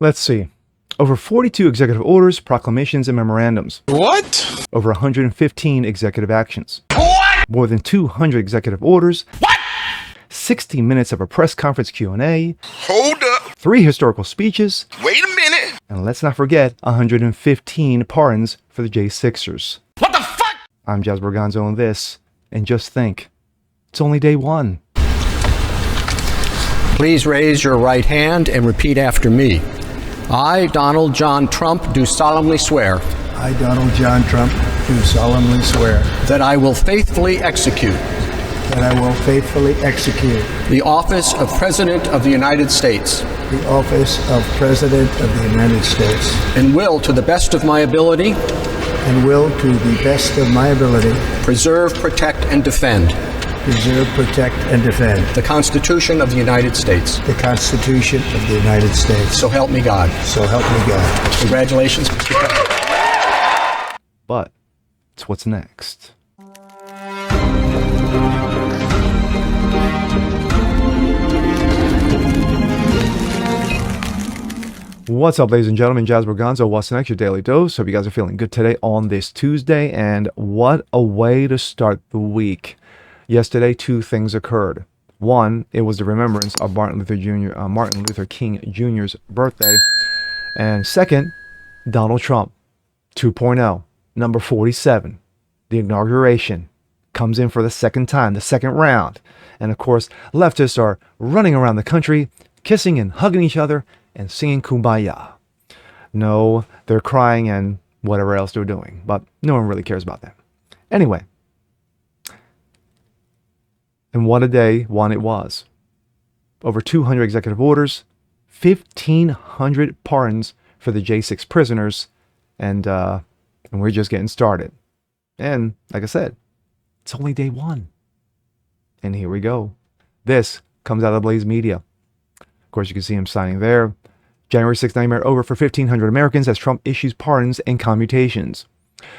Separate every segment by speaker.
Speaker 1: Let's see. Over 42 executive orders, proclamations, and memorandums.
Speaker 2: What?
Speaker 1: Over 115 executive actions.
Speaker 2: What?
Speaker 1: More than 200 executive orders.
Speaker 2: What?
Speaker 1: 60 minutes of a press conference Q&A.
Speaker 2: Hold up.
Speaker 1: 3 historical speeches.
Speaker 2: Wait a minute.
Speaker 1: And let's not forget 115 pardons for the J6ERS.
Speaker 2: What the fuck?
Speaker 1: I'm Jazz Borganzo and this, and just think, it's only day 1.
Speaker 3: Please raise your right hand and repeat after me. I, Donald John Trump, do solemnly swear
Speaker 4: I, Donald John Trump, do solemnly swear
Speaker 3: that I will faithfully execute the office of President of the United States
Speaker 4: the office of President of the United States
Speaker 3: and will, to the best of my ability,
Speaker 4: and will, to the best of my ability,
Speaker 3: preserve, protect, and defend
Speaker 4: preserve, protect, and defend
Speaker 3: the Constitution of the United States.
Speaker 4: the Constitution of the United States.
Speaker 3: So help me God.
Speaker 4: So help me God.
Speaker 3: Congratulations, Mr. President.
Speaker 1: But it's what's next. What's up, ladies and gentlemen? Jazz Borganzo, what's next? Your daily dose. Hope you guys are feeling good today on this Tuesday, and what a way to start the week. Yesterday, 2 things occurred. One, it was the remembrance of Martin Luther King Jr.'s birthday, and second, Donald Trump 2.0, number 47, the inauguration, comes in for the second time, the second round, and of course, leftists are running around the country, kissing and hugging each other, and singing Kumbaya. No, they're crying and whatever else they're doing, but no one really cares about that. Anyway, and what a day one it was. Over 200 executive orders, 1,500 pardons for the J6 prisoners, and we're just getting started. And like I said, it's only day 1. And here we go. This comes out of Blaze Media. Of course, you can see him signing there. January 6th nightmare over for 1,500 Americans as Trump issues pardons and commutations.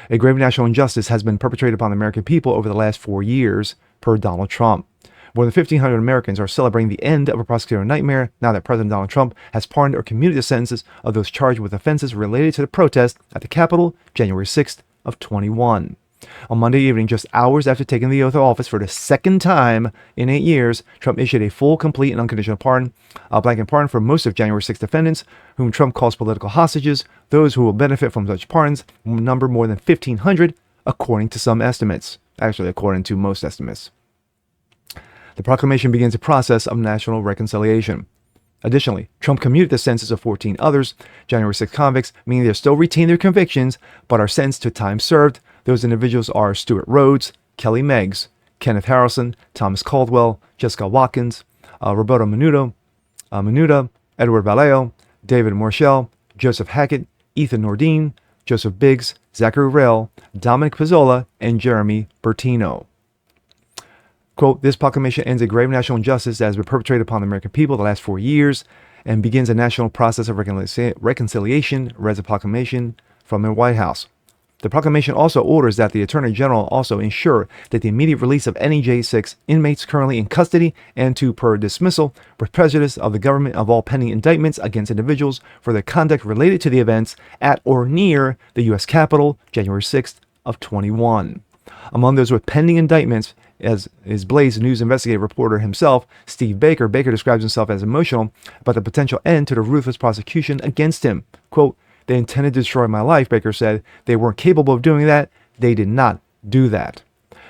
Speaker 1: A grave national injustice has been perpetrated upon the American people over the last 4 years, per Donald Trump. More than 1,500 Americans are celebrating the end of a prosecutorial nightmare now that President Donald Trump has pardoned or commuted the sentences of those charged with offenses related to the protest at the Capitol, January 6th of 21. On Monday evening, just hours after taking the oath of office for the second time in 8 years, Trump issued a full, complete, and unconditional pardon, a blanket pardon for most of January 6 defendants, whom Trump calls political hostages. Those who will benefit from such pardons will number more than 1,500, according to some estimates. Actually, according to most estimates. The proclamation begins a process of national reconciliation. Additionally, Trump commuted the sentences of 14 others, January 6 convicts, meaning they still retain their convictions, but are sentenced to time served. Those individuals are Stuart Rhodes, Kelly Meggs, Kenneth Harrelson, Thomas Caldwell, Jessica Watkins, Roberto Menuda, Edward Vallejo, David Morshell, Joseph Hackett, Ethan Nordine, Joseph Biggs, Zachary Rail, Dominic Pizzola, and Jeremy Bertino. Quote, this proclamation ends a grave national injustice that has been perpetrated upon the American people the last 4 years and begins a national process of reconciliation, reads a proclamation from the White House. The proclamation also orders that the Attorney General also ensure that the immediate release of any J6 inmates currently in custody and to, per dismissal, with prejudice of the government of all pending indictments against individuals for their conduct related to the events at or near the U.S. Capitol, January 6th of 21. Among those with pending indictments, as is Blaze News investigative reporter himself, Steve Baker. Baker describes himself as emotional about the potential end to the ruthless prosecution against him. Quote, they intended to destroy my life, Baker said. They weren't capable of doing that. They did not do that.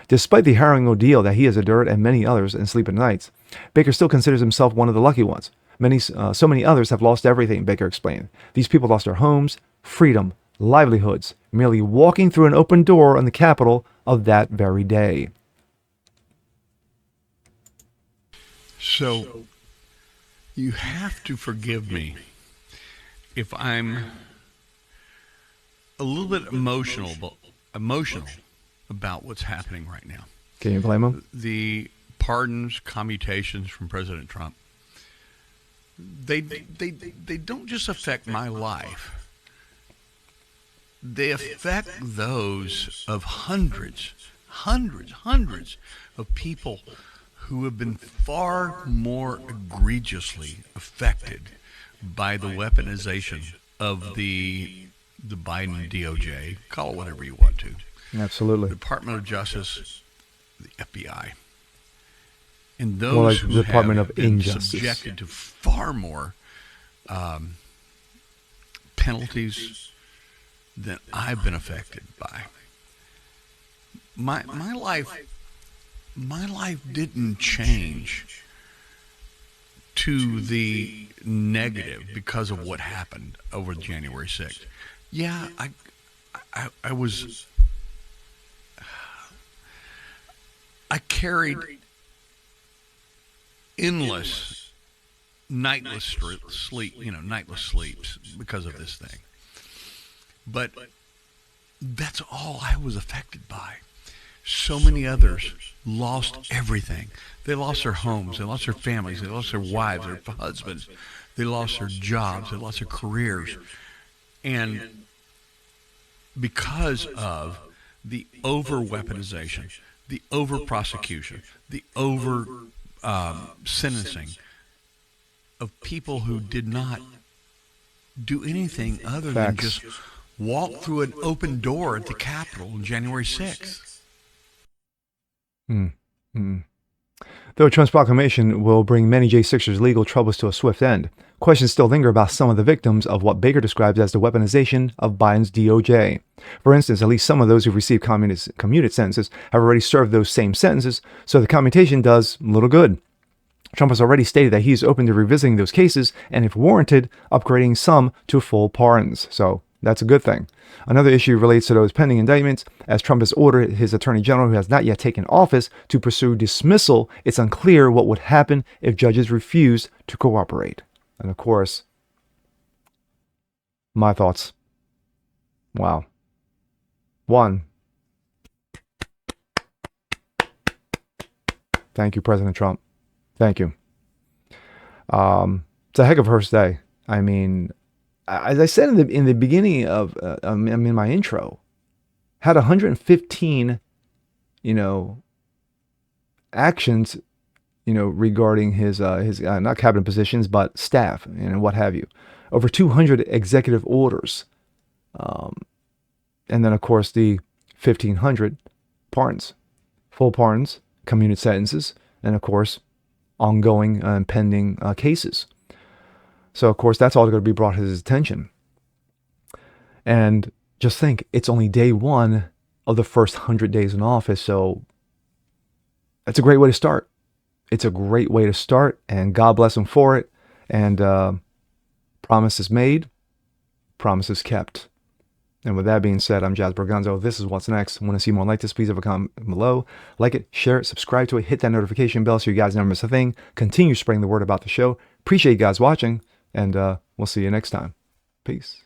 Speaker 1: Despite the harrowing ordeal that he has endured and many others in sleepless nights, Baker still considers himself one of the lucky ones. So many others have lost everything, Baker explained. These people lost their homes, freedom, livelihoods, merely walking through an open door on the Capitol of that very day.
Speaker 5: So, you have to forgive me if I'm a little bit emotional about what's happening right now.
Speaker 1: Can you blame him?
Speaker 5: The pardons, commutations from President Trump, they don't just affect my life. They affect those of hundreds of people who have been far more egregiously affected by the weaponization of the Biden DOJ, call it whatever you want to,
Speaker 1: Absolutely.
Speaker 5: Department of Justice, the FBI, and
Speaker 1: More
Speaker 5: those
Speaker 1: like
Speaker 5: who
Speaker 1: Department
Speaker 5: have
Speaker 1: of
Speaker 5: been
Speaker 1: Injustice.
Speaker 5: subjected to far more penalties than I've been affected by. My life didn't change to the negative because of what happened over January 6th. Yeah, I carried endless nightless sleeps because of this thing. But that's all I was affected by. So many others lost everything. They lost their homes, they lost their families, they lost their wives, their husbands, they lost their jobs, they lost their careers. And because of the over-weaponization, the over-prosecution, the over-sentencing of people who did not do anything other than
Speaker 1: Facts.
Speaker 5: just walk through an open door at the Capitol on January 6th.
Speaker 1: Though Trump's proclamation will bring many J6ers' legal troubles to a swift end, questions still linger about some of the victims of what Baker describes as the weaponization of Biden's DOJ. For instance, at least some of those who've received commuted sentences have already served those same sentences, so the commutation does little good. Trump has already stated that he is open to revisiting those cases and, if warranted, upgrading some to full pardons. So that's a good thing. Another issue relates to those pending indictments. As Trump has ordered his attorney general, who has not yet taken office, to pursue dismissal, it's unclear what would happen if judges refuse to cooperate. And of course, my thoughts. Wow. One, thank you, President Trump. Thank you. It's a heck of a first day. I mean, as I said in the beginning of in my intro, had 115, actions, regarding his not cabinet positions but staff and what have you. Over 200 executive orders, and then of course the 1,500 pardons, full pardons, commuted sentences, and of course ongoing and pending cases. So, of course, that's all going to be brought to his attention. And just think, it's only day one of the first 100 days in office. So that's a great way to start. It's a great way to start, and God bless him for it. And promises made, promises kept. And with that being said, I'm Jazz Berganzo. This is What's Next. Want to see more like this? Please leave a comment below. Like it, share it, subscribe to it, hit that notification bell so you guys never miss a thing. Continue spreading the word about the show. Appreciate you guys watching, and we'll see you next time. Peace.